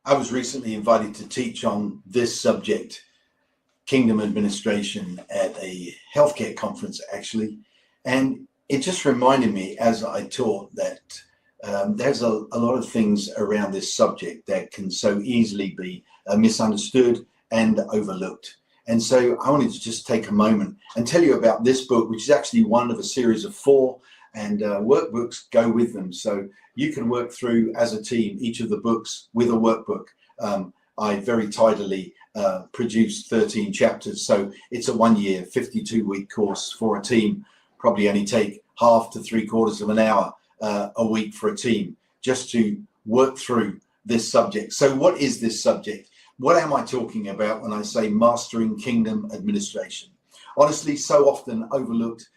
I was recently invited to teach on this subject, kingdom administration, at a healthcare conference, actually. And it just reminded me as I taught that there's a lot of things around this subject that can so easily be misunderstood and overlooked. And so I wanted to just take a moment and tell you about this book, which is actually one of a series of 4, and workbooks go with them. So you can work through as a team each of the books with a workbook. I very tidily produced 13 chapters. So it's a 1-year, 52-week course for a team. Probably only take half to 3/4 of an hour a week for a team just to work through this subject. So what is this subject? What am I talking about when I say mastering kingdom administration? Honestly, so often overlooked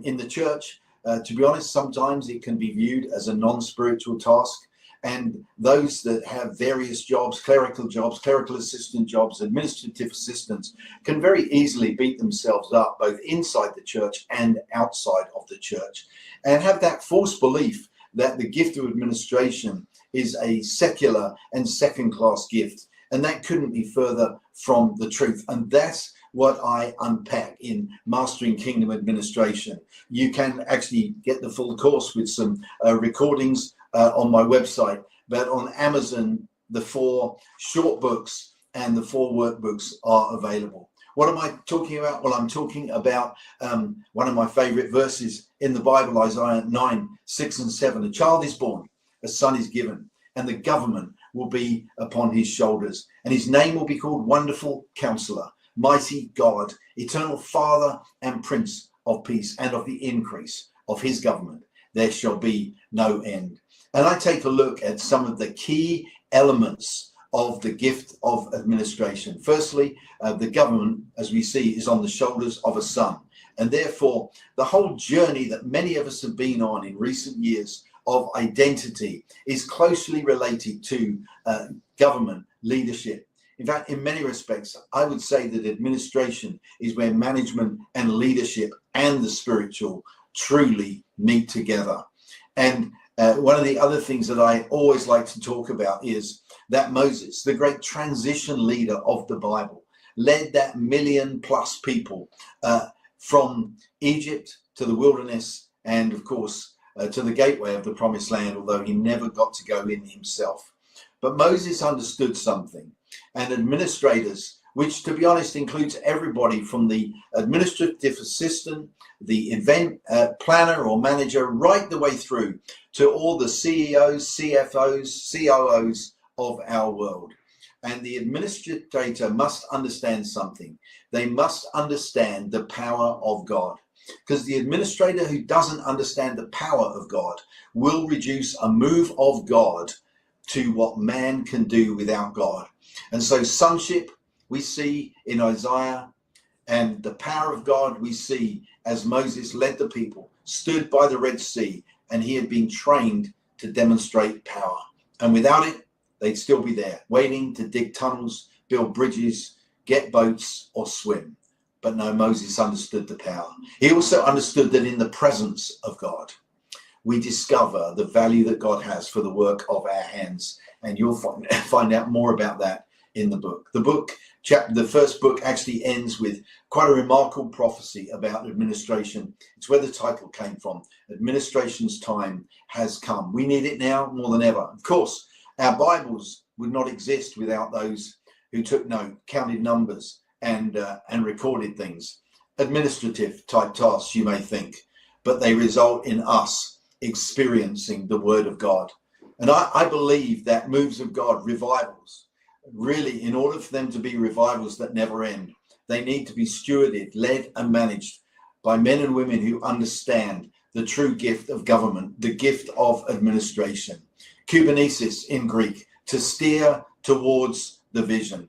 in the church. To be honest, sometimes it can be viewed as a non-spiritual task. And those that have various jobs, clerical assistant jobs, administrative assistants, can very easily beat themselves up both inside the church and outside of the church, and have that false belief that the gift of administration is a secular and second-class gift. And that couldn't be further from the truth. And that's what I unpack in Mastering Kingdom Administration. You can actually get the full course with some recordings on my website, but on Amazon, the 4 short books and the 4 workbooks are available. What am I talking about? Well, I'm talking about one of my favorite verses in the Bible, Isaiah 9:6 and 7. A child is born, a son is given, and the government will be upon his shoulders, and his name will be called Wonderful Counselor, Mighty God, Eternal Father, and Prince of Peace. And of the increase of his government there shall be no end. And I take a look at some of the key elements of the gift of administration. Firstly, the government, as we see, is on the shoulders of a son. And therefore, the whole journey that many of us have been on in recent years of identity is closely related to government leadership. In fact, in many respects, I would say that administration is where management and leadership and the spiritual truly meet together. And one of the other things that I always like to talk about is that Moses, the great transition leader of the Bible, led that 1 million+ people from Egypt to the wilderness and, of course, to the gateway of the promised land, although he never got to go in himself. But Moses understood something, and administrators, which to be honest includes everybody from the administrative assistant, the event planner or manager, right the way through to all the CEOs, CFOs, COOs of our world. And the administrator must understand something. They must understand the power of God. Because the administrator who doesn't understand the power of God will reduce a move of God to what man can do without God. And so sonship we see in Isaiah, and the power of God we see as Moses led the people, stood by the Red Sea, and he had been trained to demonstrate power. And without it, they'd still be there, waiting to dig tunnels, build bridges, get boats, or swim. But no, Moses understood the power. He also understood that in the presence of God, we discover the value that God has for the work of our hands. And you'll find out more about that in the book. The first book actually ends with quite a remarkable prophecy about administration. It's where the title came from. Administration's time has come. We need it now more than ever. Of course, our Bibles would not exist without those who took note, counted numbers, and recorded things. Administrative type tasks, you may think, but they result in us experiencing the word of God. And I believe that moves of God, revivals, really, in order for them to be revivals that never end, they need to be stewarded, led, and managed by men and women who understand the true gift of government, the gift of administration. Kubernesis in Greek, to steer towards the vision.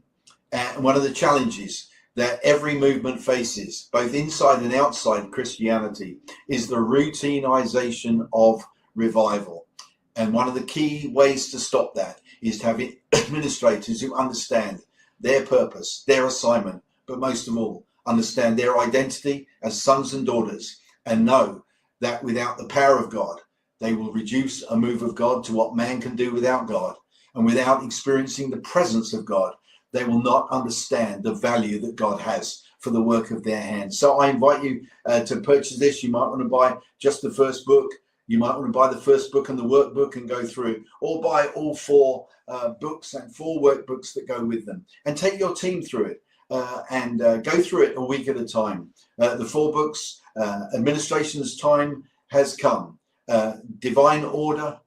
And one of the challenges that every movement faces, both inside and outside Christianity, is the routinization of revival. And one of the key ways to stop that is to have administrators who understand their purpose, their assignment, but most of all, understand their identity as sons and daughters, and know that without the power of God, they will reduce a move of God to what man can do without God. and without experiencing the presence of God, they will not understand the value that God has for the work of their hands. So I invite you to purchase this. You might want to buy just the first book. You might want to buy the first book and the workbook and go through it, or buy all 4 books and 4 workbooks that go with them, and take your team through it and go through it a week at a time. The 4 books, Administration's Time Has Come, Divine Order,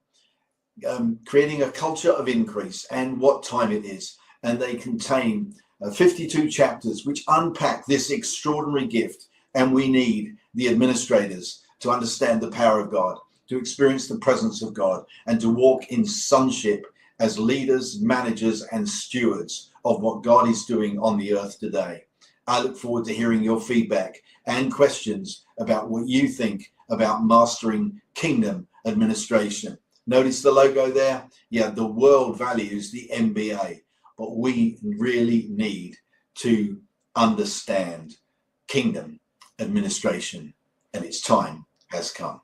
Creating a Culture of Increase, and What Time It Is. And they contain 52 chapters which unpack this extraordinary gift. And we need the administrators to understand the power of God, to experience the presence of God, and to walk in sonship as leaders, managers, and stewards of what God is doing on the earth today. I look forward to hearing your feedback and questions about what you think about mastering kingdom administration. Notice the logo there? Yeah, the world values the MBA, but we really need to understand kingdom administration, and its time has come.